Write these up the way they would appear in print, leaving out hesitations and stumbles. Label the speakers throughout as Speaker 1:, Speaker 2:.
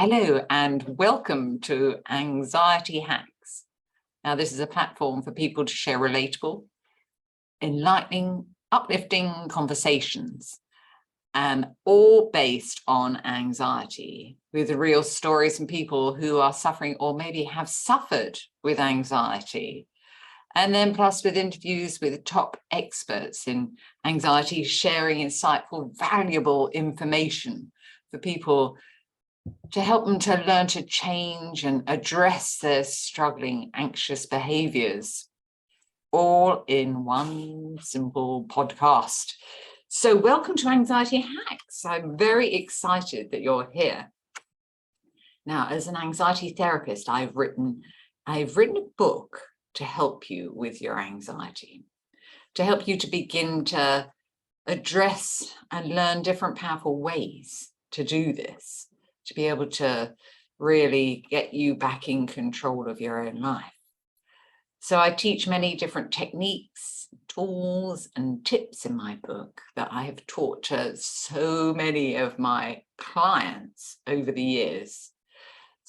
Speaker 1: Hello and welcome to Anxiety Hacks. Now, this is a platform for people to share relatable, enlightening, uplifting conversations, and all based on anxiety, with real stories from people who are suffering or maybe have suffered with anxiety. And then plus with interviews with top experts in anxiety, sharing insightful, valuable information for people to help them to learn to change and address their struggling, anxious behaviors, all in one simple podcast. So welcome to Anxiety Hacks. I'm very excited that you're here. Now, as an anxiety therapist, I've written a book to help you with your anxiety, to help you to begin to address and learn different powerful ways to do this, to be able to really get you back in control of your own life. So I teach many different techniques, tools, and tips in my book that I have taught to so many of my clients over the years.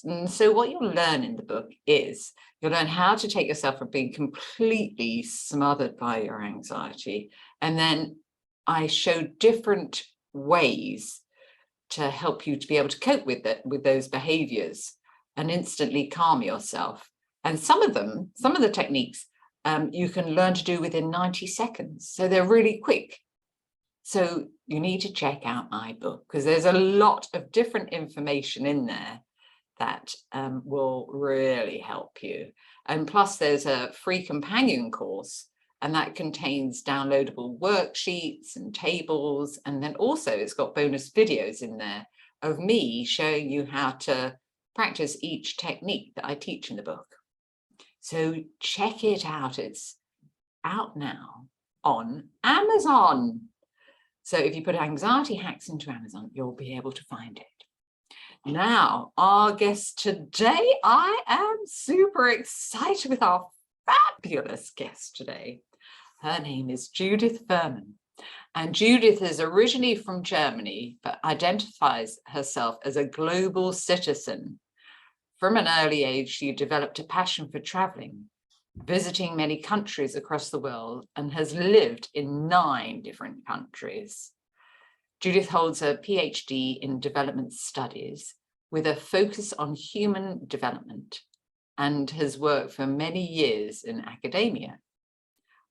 Speaker 1: And so what you'll learn in the book is you'll learn how to take yourself from being completely smothered by your anxiety. And then I show different ways to help you to be able to cope with it, with those behaviors, and instantly calm yourself. And some of the techniques you can learn to do within 90 seconds. So they're really quick. So you need to check out my book because there's a lot of different information in there that will really help you. And plus there's a free companion course, and that contains downloadable worksheets and tables. And then also it's got bonus videos in there of me showing you how to practice each technique that I teach in the book. So check it out. It's out now on Amazon. So if you put Anxiety Hacks into Amazon, you'll be able to find it. Now, our guest today, I am super excited with our fabulous guest today. Her name is Judith Furman, and Judith is originally from Germany, but identifies herself as a global citizen. From an early age, she developed a passion for traveling, visiting many countries across the world, and has lived in 9 different countries. Judith holds a PhD in development studies with a focus on human development and has worked for many years in academia.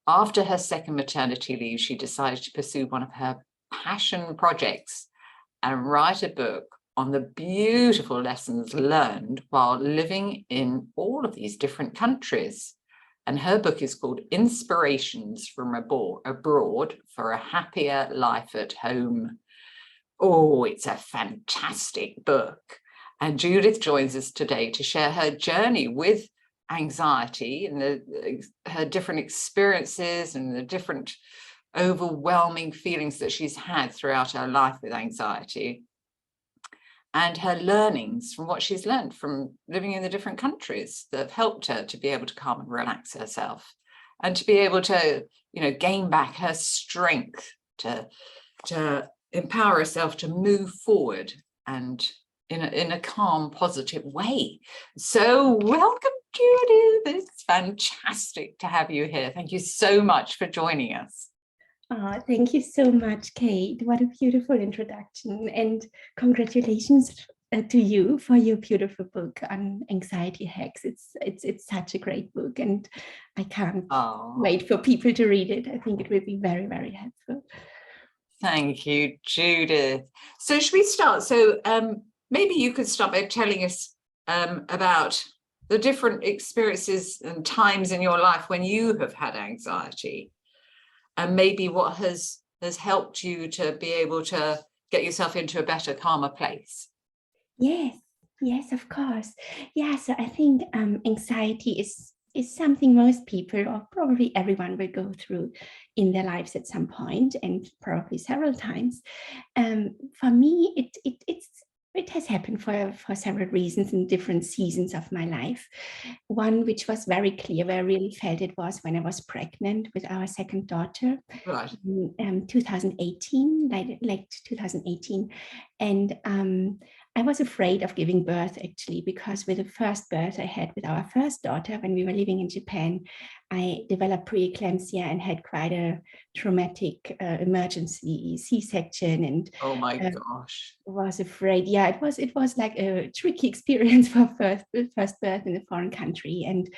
Speaker 1: After her second maternity leave, she decided to pursue one of her passion projects and write a book on the beautiful lessons learned while living in all of these different countries. And her book is called Inspirations from Abroad for a Happier Life at Home. Oh, it's a fantastic book. And Judith joins us today to share her journey with anxiety and her different experiences and the different overwhelming feelings that she's had throughout her life with anxiety, and her learnings from what she's learned from living in the different countries that have helped her to be able to calm and relax herself and to be able to, gain back her strength to empower herself to move forward and in a calm, positive way. So welcome, Judith. It's fantastic to have you here. Thank you so much for joining us.
Speaker 2: Oh, thank you so much, Kate. What a beautiful introduction, and congratulations to you for your beautiful book on anxiety hacks. It's such a great book, and I can't wait for people to read it. I think it will be very, very helpful.
Speaker 1: Thank you, Judith. So should we start? So maybe you could start by telling us about the different experiences and times in your life when you have had anxiety, and maybe what has helped you to be able to get yourself into a better, calmer place.
Speaker 2: Yes, of course. Yeah, so I think anxiety is something most people, or probably everyone, will go through in their lives at some point, and probably several times. For me, it has happened for several reasons in different seasons of my life. One which was very clear, where I really felt it, was when I was pregnant with our second daughter,
Speaker 1: right,
Speaker 2: in 2018, late 2018. And I was afraid of giving birth actually, because with the first birth I had with our first daughter when we were living in Japan, I developed preeclampsia and had quite a traumatic emergency C-section, and
Speaker 1: Oh my gosh.
Speaker 2: was afraid. Yeah, it was like a tricky experience for first birth in a foreign country, and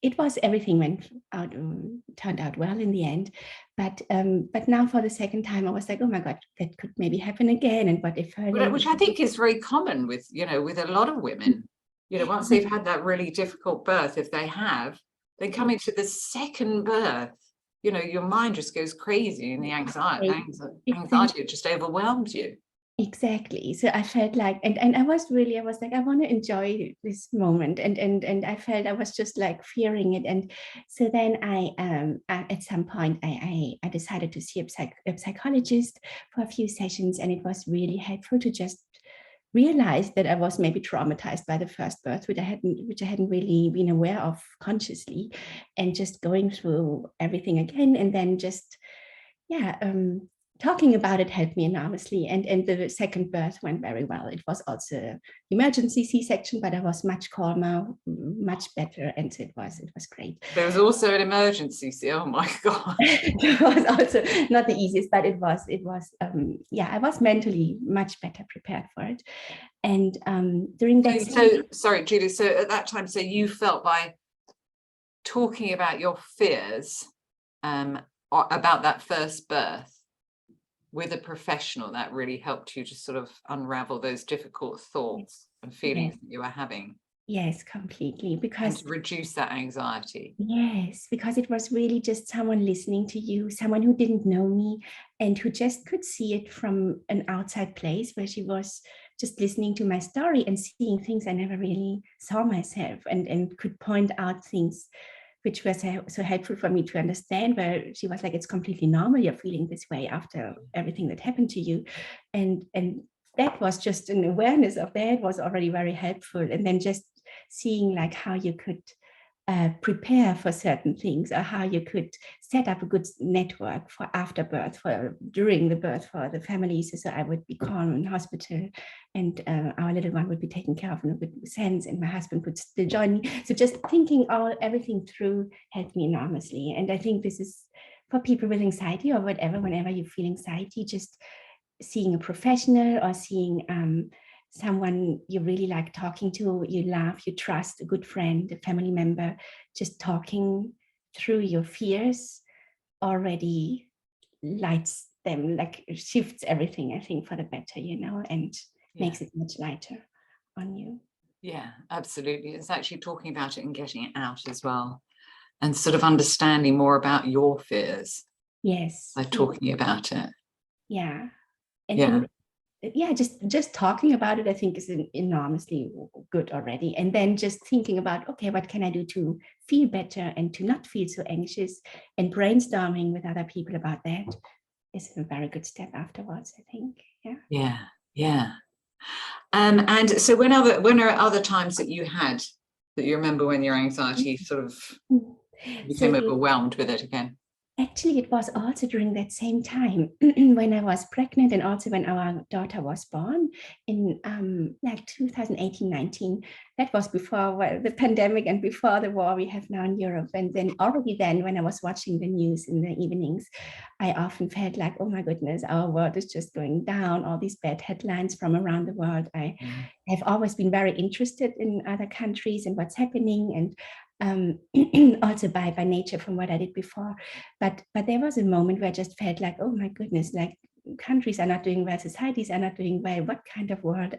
Speaker 2: it was, everything turned out well in the end. But now for the second time, I was like, oh my God, that could maybe happen again. And what if her
Speaker 1: Which I think is very common with, with a lot of women, once they've had that really difficult birth, if they have, then coming to the second birth, your mind just goes crazy, and the anxiety just overwhelms you.
Speaker 2: Exactly. So I felt like, and I was like, I want to enjoy this moment. And I felt I was just like fearing it. And so then at some point, I decided to see a psychologist for a few sessions. And it was really helpful to just realize that I was maybe traumatized by the first birth, which I hadn't really been aware of consciously, and just going through everything again. And then just, talking about it helped me enormously, and the second birth went very well. It was also emergency C-section, but I was much calmer, much better, and so it was great.
Speaker 1: There was also an emergency. Oh my God!
Speaker 2: It was also not the easiest, but it was. I was mentally much better prepared for it, and during that.
Speaker 1: So sorry, Judith. So at that time, so you felt by talking about your fears, about that first birth, with a professional, that really helped you to sort of unravel those difficult thoughts and feelings that you were having.
Speaker 2: Yes, completely. Because
Speaker 1: and to reduce that anxiety.
Speaker 2: Yes, because it was really just someone listening to you, someone who didn't know me and who just could see it from an outside place, where she was just listening to my story and seeing things I never really saw myself, and could point out things which was so helpful for me to understand, where she was like, it's completely normal, you're feeling this way after everything that happened to you. And that was just an awareness of that was already very helpful. And then just seeing like how you could prepare for certain things, or how you could set up a good network for after birth, for during the birth, for the families. So I would be calm in hospital, and our little one would be taken care of in a good sense, and my husband could still join me. So just thinking everything through helped me enormously. And I think this is for people with anxiety or whatever, whenever you feel anxiety, just seeing a professional or seeing someone you really like talking to, you love, you trust, a good friend, a family member, just talking through your fears already lights them, like shifts everything, I think, for the better, and makes it much lighter on you.
Speaker 1: Yeah, absolutely. It's actually talking about it and getting it out as well, and sort of understanding more about your fears.
Speaker 2: Yes.
Speaker 1: By talking about it.
Speaker 2: Yeah. And just talking about it, I think, is enormously good already. And then just thinking about, okay, what can I do to feel better and to not feel so anxious, and brainstorming with other people about that is a very good step afterwards, I think.
Speaker 1: Yeah. And so when are other times that you remember when your anxiety sort of became overwhelmed with it again?
Speaker 2: Actually, it was also during that same time when I was pregnant, and also when our daughter was born in like 2018-19. That was before the pandemic and before the war we have now in Europe. And then already then, when I was watching the news in the evenings, I often felt like, oh my goodness, our world is just going down, all these bad headlines from around the world. I have always been very interested in other countries and what's happening, and also by nature from what I did before. But there was a moment where I just felt like, oh my goodness, like countries are not doing well, societies are not doing well. What kind of world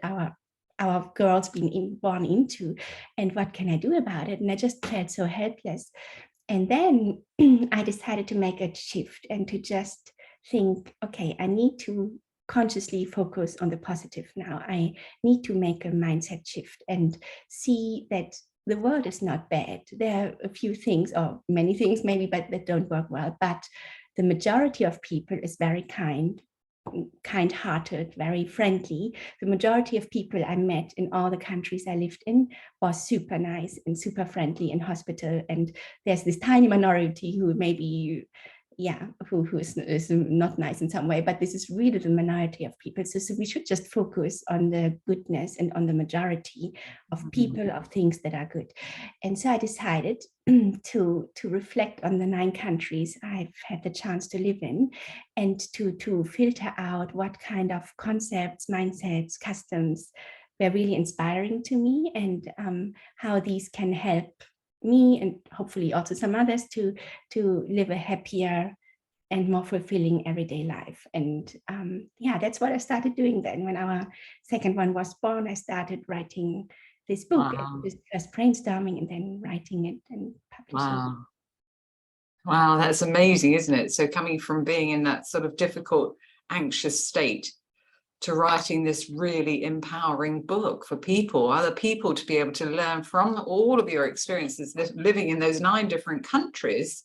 Speaker 2: our girls being born into, and what can I do about it? And I just felt so helpless. And then I decided to make a shift and to just think, okay, I need to consciously focus on the positive now. I need to make a mindset shift and see that the world is not bad. There are a few things, or many things maybe, but that don't work well. But the majority of people is very kind-hearted, very friendly. The majority of people I met in all the countries I lived in was super nice and super friendly in hospital. And there's this tiny minority who maybe who is not nice in some way, but this is really the minority of people. So we should just focus on the goodness and on the majority of people, of things that are good. And so I decided to reflect on the 9 countries I've had the chance to live in, and to filter out what kind of concepts, mindsets, customs were really inspiring to me, and how these can help me and hopefully also some others to live a happier and more fulfilling everyday life. And that's what I started doing then. When our second one was born, I started writing this book.
Speaker 1: Wow.
Speaker 2: It was first brainstorming and then writing it and publishing it.
Speaker 1: Wow, that's amazing, isn't it? So coming from being in that sort of difficult, anxious state to writing this really empowering book for people, other people, to be able to learn from all of your experiences living in those 9 different countries,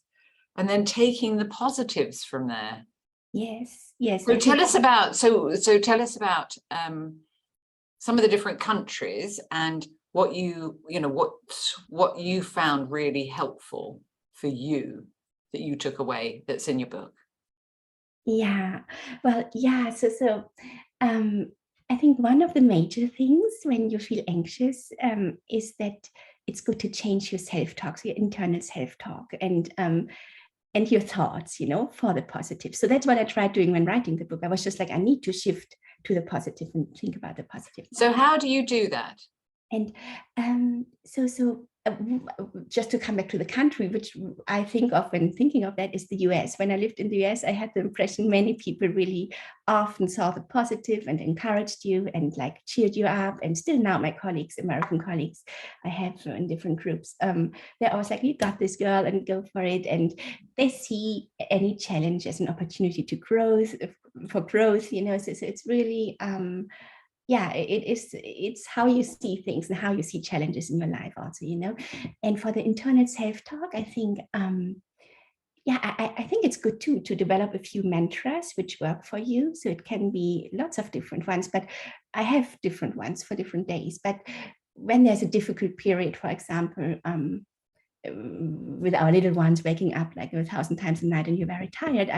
Speaker 1: and then taking the positives from there.
Speaker 2: Yes.
Speaker 1: So tell us about tell us about some of the different countries and what you found really helpful for you that you took away that's in your book.
Speaker 2: I think one of the major things when you feel anxious is that it's good to change your self-talk, so your internal self-talk, and your thoughts, for the positive. So that's what I tried doing when writing the book. I was just like, I need to shift to the positive and think about the positive.
Speaker 1: So how do you do that?
Speaker 2: And just to come back to the country, which I think of when thinking of that, is the US. When I lived in the US, I had the impression many people really often saw the positive and encouraged you and like cheered you up. And still now my colleagues, American colleagues I have in different groups, they're always like, you got this, girl, and go for it. And they see any challenge as an opportunity to growth. So it's really it's how you see things and how you see challenges in your life also, and for the internal self-talk, I think I think it's good too to develop a few mantras which work for you. So it can be lots of different ones, but I have different ones for different days. But when there's a difficult period, for example, with our little ones waking up like 1,000 times a night and you're very tired,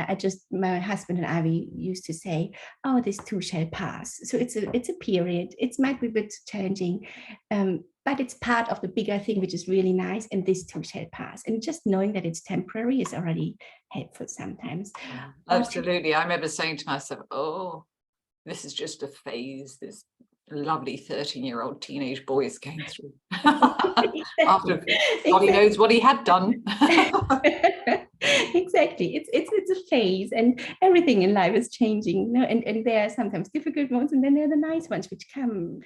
Speaker 2: my husband and I, we used to say, oh, this too shall pass. So it's a period. It might be a bit challenging, but it's part of the bigger thing, which is really nice. And this too shall pass. And just knowing that it's temporary is already helpful sometimes.
Speaker 1: Absolutely. I remember saying to myself, oh, this is just a phase. This lovely 13-year-old teenage boy is going through. After God knows what he had done.
Speaker 2: Exactly. It's a phase, and everything in life is changing, and there are sometimes difficult ones, and then there are the nice ones which come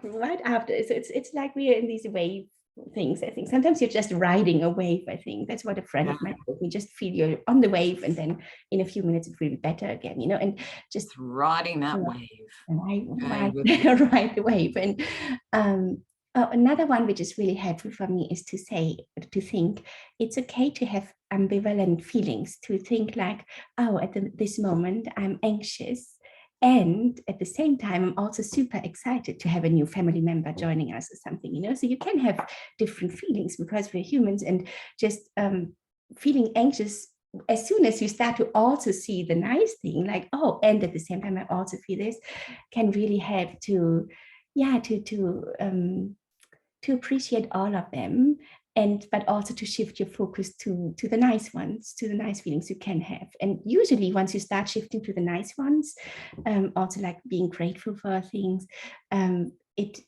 Speaker 2: right after. So it's like we are in these wave things. I think sometimes you're just riding a wave. I think that's what a friend of mine told me. Just feel you're on the wave, and then in a few minutes it will be better again, and just
Speaker 1: riding that wave.
Speaker 2: Ride the wave. And another one which is really helpful for me is to think it's okay to have ambivalent feelings, to think like, oh, at this moment I'm anxious, and at the same time I'm also super excited to have a new family member joining us or something, so you can have different feelings because we're humans. And just feeling anxious, as soon as you start to also see the nice thing, like, oh, and at the same time I also feel this, can really help to appreciate all of them, but also to shift your focus to the nice ones, to the nice feelings you can have. And usually once you start shifting to the nice ones, also like being grateful for things, it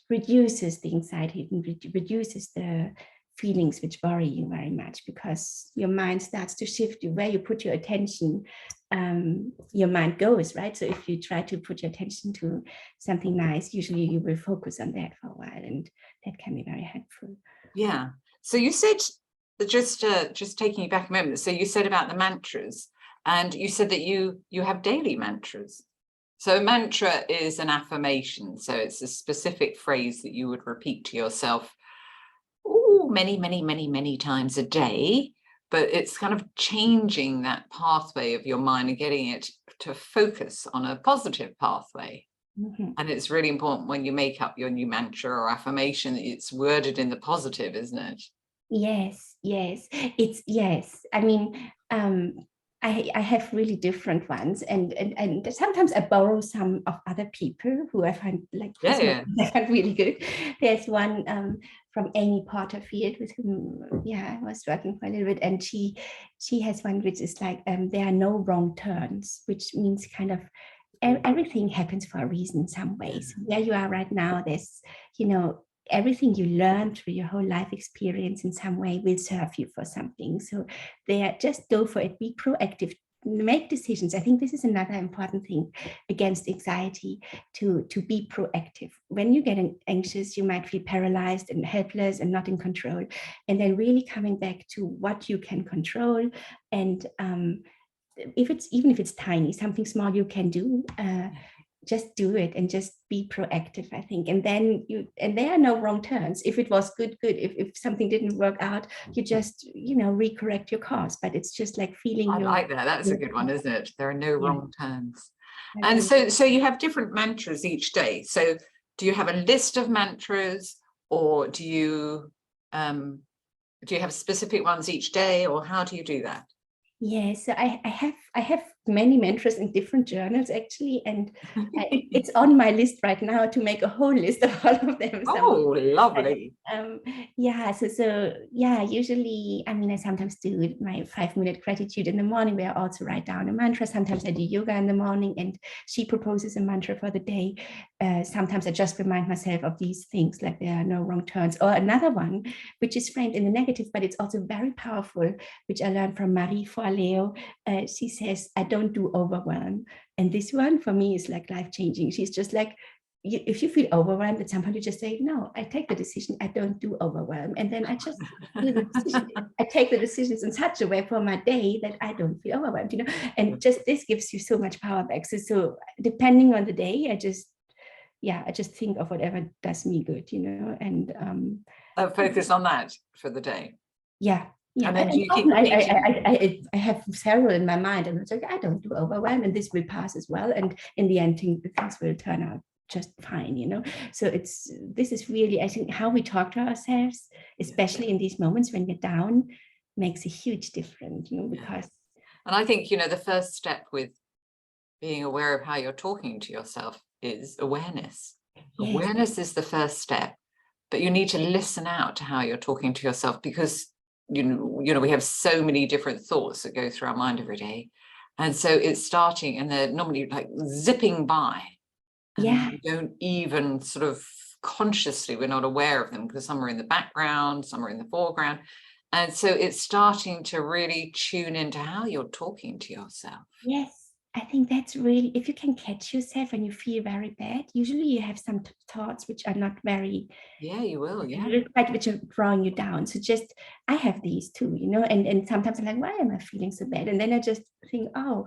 Speaker 2: reduces the anxiety, it reduces the feelings which worry you very much, because your mind starts to shift. Where you put your attention, your mind goes, right? So if you try to put your attention to something nice, usually you will focus on that for a while, and that can be very helpful.
Speaker 1: Yeah. So you said, just taking you back a moment, so you said about the mantras, and you said that you have daily mantras. So a mantra is an affirmation. So it's a specific phrase that you would repeat to yourself many times a day, but it's kind of changing that pathway of your mind and getting it to focus on a positive pathway. Mm-hmm. And it's really important when you make up your new mantra or affirmation, it's worded in the positive, isn't it?
Speaker 2: Yes. I mean, I have really different ones, and sometimes I borrow some of other people who I find like I find really good. There's one from Amy Porterfield, with whom I was working for a little bit, and she has one which is like there are no wrong turns, which means kind of everything happens for a reason in some ways. Where you are right now, there's, everything you learn through your whole life experience in some way will serve you for something. So just go for it, be proactive, make decisions. I think this is another important thing against anxiety, to be proactive. When you get anxious, you might feel paralyzed and helpless and not in control. And then really coming back to what you can control, and even if it's tiny, something small you can do, just do it and just be proactive, I think. And then there are no wrong turns. If it was good. If something didn't work out, you just, recorrect your course. But it's just like feeling.
Speaker 1: I like that. That's a good one, isn't it? There are no wrong turns. And so you have different mantras each day. So do you have a list of mantras, or do you have specific ones each day, or how do you do that?
Speaker 2: Yes, so I have many mantras in different journals, actually, and it's on my list right now to make a whole list of all of them.
Speaker 1: Oh, lovely.
Speaker 2: Usually, I sometimes do my 5-minute gratitude in the morning, where I also write down a mantra. Sometimes I do yoga in the morning, and she proposes a mantra for the day. Sometimes I just remind myself of these things, like there are no wrong turns. Or another one, which is framed in the negative, but it's also very powerful, which I learned from Marie Forleo. She says, I don't do overwhelm. And this one for me is like life-changing. She's just like, if you feel overwhelmed at some point, you just say, no, I take the decision, I don't do overwhelm. And then I just do the decision. I take the decisions in such a way for my day that I don't feel overwhelmed, and just this gives you so much power back. So depending on the day, I just think of whatever does me good, and
Speaker 1: focus on that for the day.
Speaker 2: Yeah.
Speaker 1: And then
Speaker 2: I have several in my mind, and it's like, I don't do overwhelm, and this will pass as well. And in the end, things will turn out just fine, So this is really, I think, how we talk to ourselves, especially in these moments when you're down, makes a huge difference, because.
Speaker 1: And I think, the first step with being aware of how you're talking to yourself is awareness. Yes. Awareness is the first step, but you need to listen out to how you're talking to yourself, because we have so many different thoughts that go through our mind every day. And so it's starting, and they're normally like zipping by. And we don't even sort of consciously, we're not aware of them, because some are in the background, some are in the foreground. And so it's starting to really tune into how you're talking to yourself.
Speaker 2: Yes. I think that's really, if you can catch yourself and you feel very bad, usually you have some thoughts which are not very.
Speaker 1: Yeah, you will. Yeah.
Speaker 2: Which are drawing you down. So I have these too, and sometimes I'm like, why am I feeling so bad? And then I just think, oh,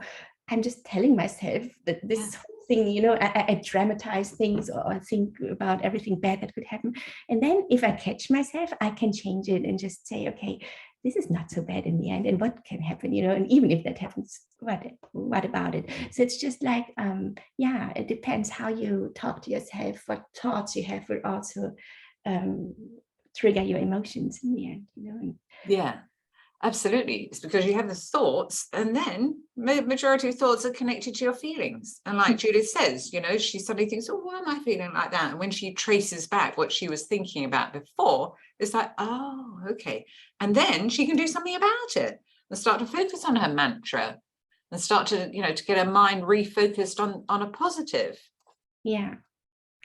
Speaker 2: I'm just telling myself that this whole thing, I dramatize things, or I think about everything bad that could happen. And then if I catch myself, I can change it and just say, okay, this is not so bad in the end, and what can happen, and even if that happens, what about it? So it's just like, it depends how you talk to yourself. What thoughts you have will also trigger your emotions in the end,
Speaker 1: Yeah, absolutely. It's because you have the thoughts, and then majority of thoughts are connected to your feelings. And like Judith says, she suddenly thinks, oh, why am I feeling like that? And when she traces back what she was thinking about before, it's like, oh, okay. And then she can do something about it and start to focus on her mantra and start to, to get her mind refocused on a positive.
Speaker 2: Yeah.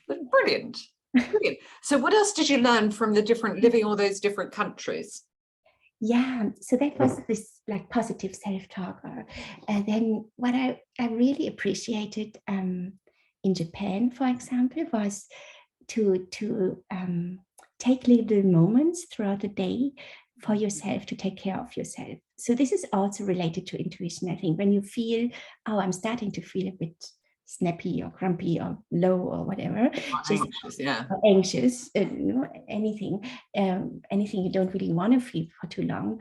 Speaker 1: Brilliant. Brilliant. So what else did you learn from living all those different countries?
Speaker 2: Yeah, so that was this like positive self-talk. And then what I really appreciated in Japan, for example, was to take little moments throughout the day for yourself, to take care of yourself. So this is also related to intuition, I think. When you feel, oh, I'm starting to feel a bit snappy or grumpy or low or whatever, anxious, anything you don't really want to feel for too long,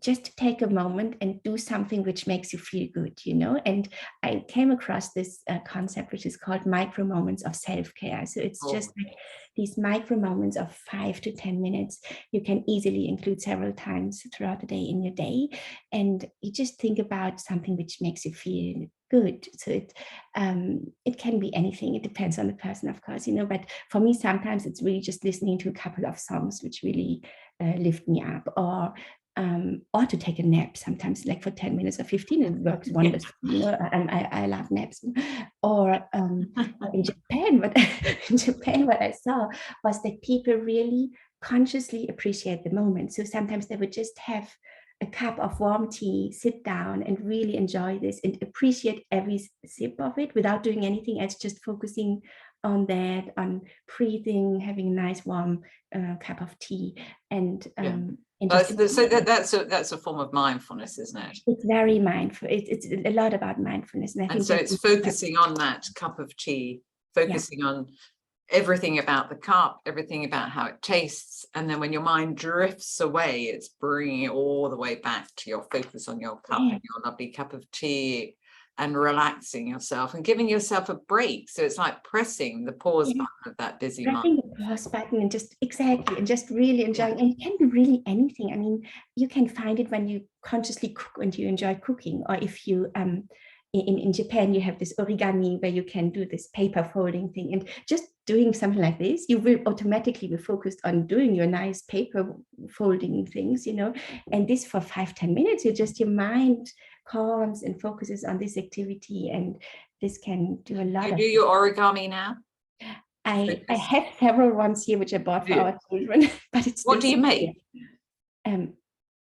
Speaker 2: just to take a moment and do something which makes you feel good, you know. And I came across this concept which is called micro moments of self-care. So it's just like these micro moments of 5 to 10 minutes you can easily include several times throughout the day in your day, and you just think about something which makes you feel good. So it can be anything. It depends on the person, of course, you know, but for me sometimes it's really just listening to a couple of songs which really lift me up, or to take a nap sometimes, like for 10 minutes or 15, it works wonders. You know, I love naps. Or in Japan, what I saw was that people really consciously appreciate the moment. So sometimes they would just have a cup of warm tea, sit down and really enjoy this and appreciate every sip of it without doing anything else, just focusing on that, on breathing, having a nice warm cup of tea, and
Speaker 1: that's a form of mindfulness, isn't it?
Speaker 2: It's very mindful. It's a lot about mindfulness, and I think
Speaker 1: so it's focusing on that cup of tea, focusing on everything about the cup, everything about how it tastes, and then when your mind drifts away, it's bringing it all the way back to your focus on your cup and your lovely cup of tea, and relaxing yourself and giving yourself a break. So it's like pressing the pause button of that busy mind.
Speaker 2: Pressing the pause button and just really enjoying. And it can be really anything. I mean, you can find it when you consciously cook and you enjoy cooking, or if you in Japan, you have this origami where you can do this paper folding thing, and just doing something like this, you will automatically be focused on doing your nice paper folding things, you know. And this for 5-10 minutes, your mind calms and focuses on this activity, and this can do a lot.
Speaker 1: You do your origami now?
Speaker 2: I have several ones here which I bought for our children, but it's
Speaker 1: what do you make?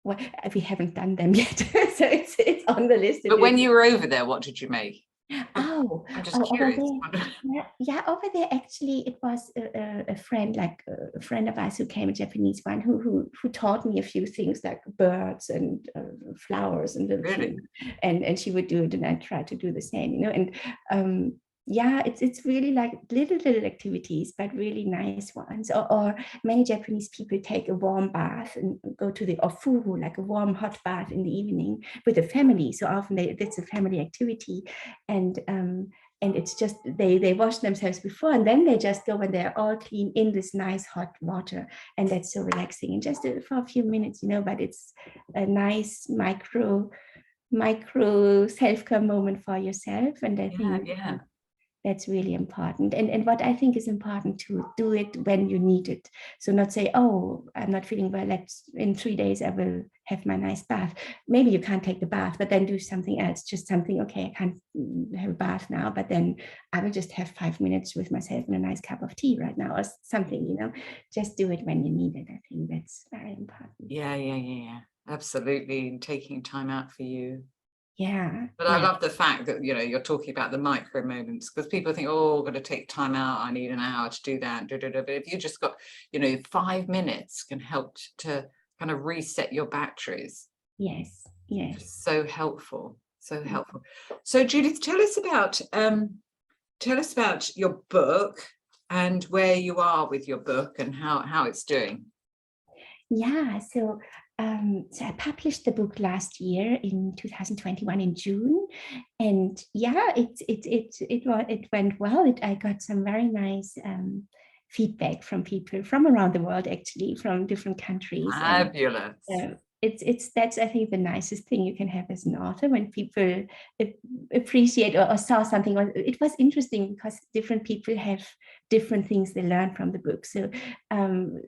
Speaker 2: Well, we haven't done them yet, so it's on the list.
Speaker 1: But when you were over there, what did you make?
Speaker 2: I'm just curious. Over there actually it was a friend, like a friend of ours who came, a Japanese one, who taught me a few things like birds and flowers and little things, and she would do it and I tried to do the same, you know. And it's really like little activities, but really nice ones. Or many Japanese people take a warm bath and go to the ofuru, like a warm hot bath in the evening with a family. So often it's a family activity, and it's just they wash themselves before, and then they just go when they're all clean in this nice hot water, and that's so relaxing. And just for a few minutes, you know, but it's a nice micro self-care moment for yourself, and I think that's really important. And what I think is important, to do it when you need it. So not say, oh, I'm not feeling well, in 3 days I will have my nice bath. Maybe you can't take the bath, but then do something else, just something, okay, I can't have a bath now, but then I will just have 5 minutes with myself and a nice cup of tea right now, or something, you know. Just do it when you need it. I think that's very important.
Speaker 1: Yeah. Absolutely. Taking time out for you. But
Speaker 2: I
Speaker 1: love the fact that, you know, you're talking about the micro moments, because people think, oh, I've got to take time out, I need an hour to do that. But if you just got, you know, 5 minutes can help to kind of reset your batteries.
Speaker 2: Yes.
Speaker 1: So helpful. So Judith, tell us about your book and where you are with your book and how it's doing.
Speaker 2: So I published the book last year in 2021 in June, and it went well. I got some very nice feedback from people from around the world, actually, from different countries.
Speaker 1: Fabulous.
Speaker 2: That's, I think, the nicest thing you can have as an author, when people appreciate or saw something. It was interesting because different people have different things they learn from the book. So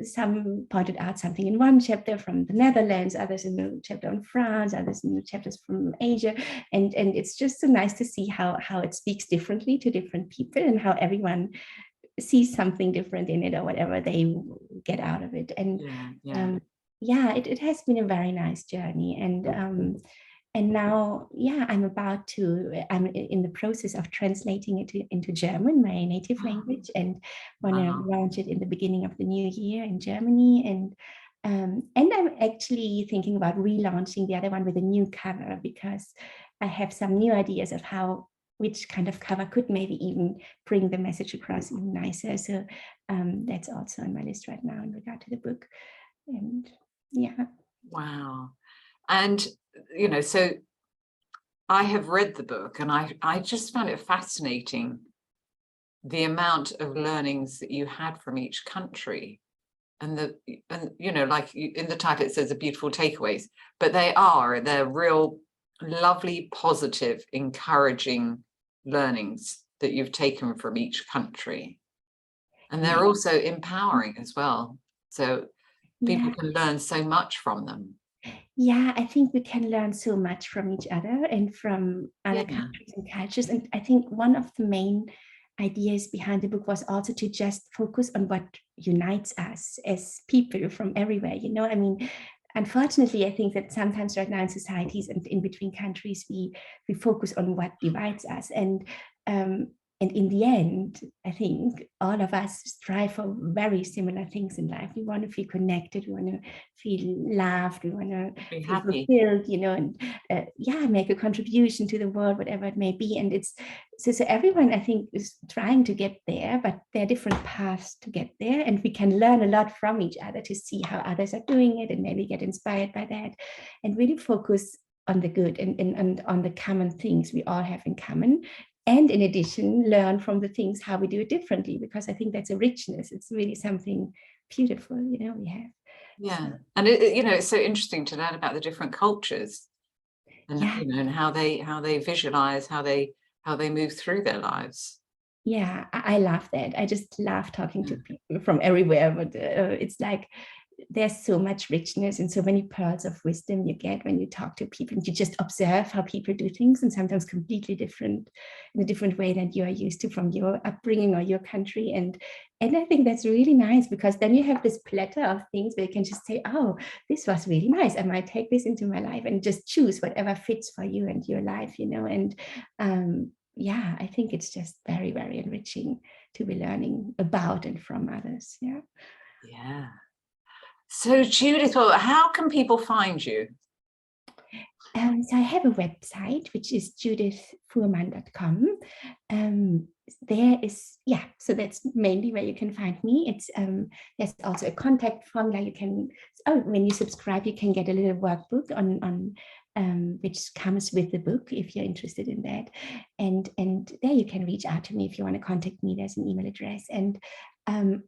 Speaker 2: some pointed out something in one chapter from the Netherlands, others in the chapter on France, others in the chapters from Asia, and it's just so nice to see how it speaks differently to different people, and how everyone sees something different in it, or whatever they get out of it. And it has been a very nice journey, and now I'm in the process of translating it into German, my native language, and want to launch it in the beginning of the new year in Germany. And I'm actually thinking about relaunching the other one with a new cover, because I have some new ideas of which kind of cover could maybe even bring the message across even nicer. So that's also on my list right now in regard to the book. And
Speaker 1: wow. And, you know, so I have read the book, and I just found it fascinating, the amount of learnings that you had from each country. And you know, like in the title it says the beautiful takeaways, but they're real lovely, positive, encouraging learnings that you've taken from each country. And they're also empowering as well. So people can learn so much from them.
Speaker 2: Yeah, I think we can learn so much from each other and from other countries and cultures. And I think one of the main ideas behind the book was also to just focus on what unites us as people from everywhere. You know, I mean, unfortunately, I think that sometimes right now in societies and in between countries, we focus on what divides us. And in the end, I think all of us strive for very similar things in life. We want to feel connected, we want to feel loved, we want to feel fulfilled, you know, and make a contribution to the world, whatever it may be. And it's so everyone, I think, is trying to get there, but there are different paths to get there. And we can learn a lot from each other to see how others are doing it and maybe get inspired by that and really focus on the good and on the common things we all have in common. And in addition, learn from the things how we do it differently, because I think that's a richness. It's really something beautiful, you know, we have.
Speaker 1: Yeah, so. And you know, it's so interesting to learn about the different cultures, and you know, and how they visualize, how they move through their lives.
Speaker 2: Yeah, I love that. I just love talking to people from everywhere, but it's like there's so much richness and so many pearls of wisdom you get when you talk to people and you just observe how people do things, and sometimes completely different, in a different way than you are used to from your upbringing or your country. And I think that's really nice, because then you have this plethora of things where you can just say, oh, this was really nice, I might take this into my life, and just choose whatever fits for you and your life, you know. And yeah, I think it's just very, very enriching to be learning about and from others.
Speaker 1: Yeah. So Judith, well, how can people find you?
Speaker 2: So I have a website, which is judithfuhrmann.com. There is, so that's mainly where you can find me. It's there's also a contact form that you can, when you subscribe, you can get a little workbook on which comes with the book if you're interested in that. And there you can reach out to me if you want to contact me. There's an email address. And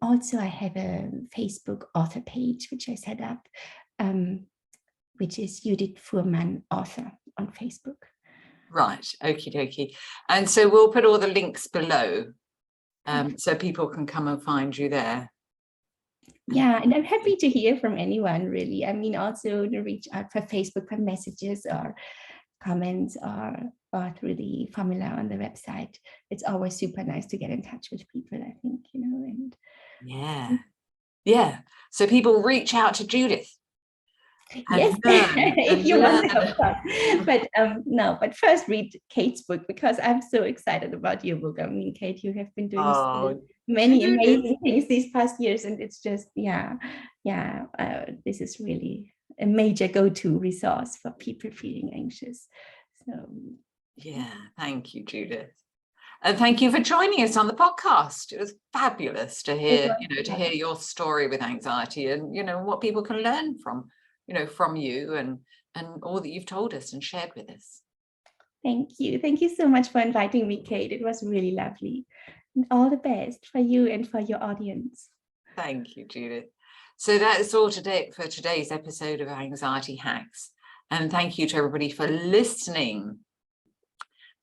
Speaker 2: also I have a Facebook author page, which I set up, which is Judith Fuhrmann Author on Facebook. Right,
Speaker 1: okie dokie. And so we'll put all the links below, so people can come and find you there.
Speaker 2: Yeah, and I'm happy to hear from anyone, really. I mean, also to reach out for Facebook for messages or comments or through the formula on the website. It's always super nice to get in touch with people, I think, you know. And
Speaker 1: yeah. So people reach out to Judith.
Speaker 2: Yes, if you want to, of course. But first read Kate's book, because I'm so excited about your book. I mean, Kate, you have been doing so many amazing things these past years, and it's just, this is really a major go-to resource for people feeling anxious. So
Speaker 1: thank you, Judith. And thank you for joining us on the podcast. It was fabulous to hear, to hear your story with anxiety, and, what people can learn from you and all that you've told us and shared with us.
Speaker 2: Thank you so much for inviting me, Kate. It was really lovely, and all the best for you and for your audience.
Speaker 1: Thank you, Judith. So that's all today for today's episode of Anxiety Hacks, and thank you to everybody for listening.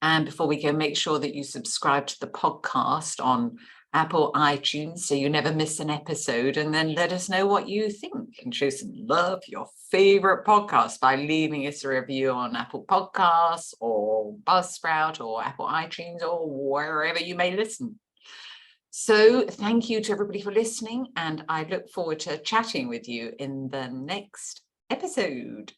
Speaker 1: And before we go, make sure that you subscribe to the podcast on Apple iTunes so you never miss an episode, and then let us know what you think and show some love for your favorite podcast by leaving us a review on Apple Podcasts or Buzzsprout or Apple iTunes or wherever you may listen. So thank you to everybody for listening, and I look forward to chatting with you in the next episode.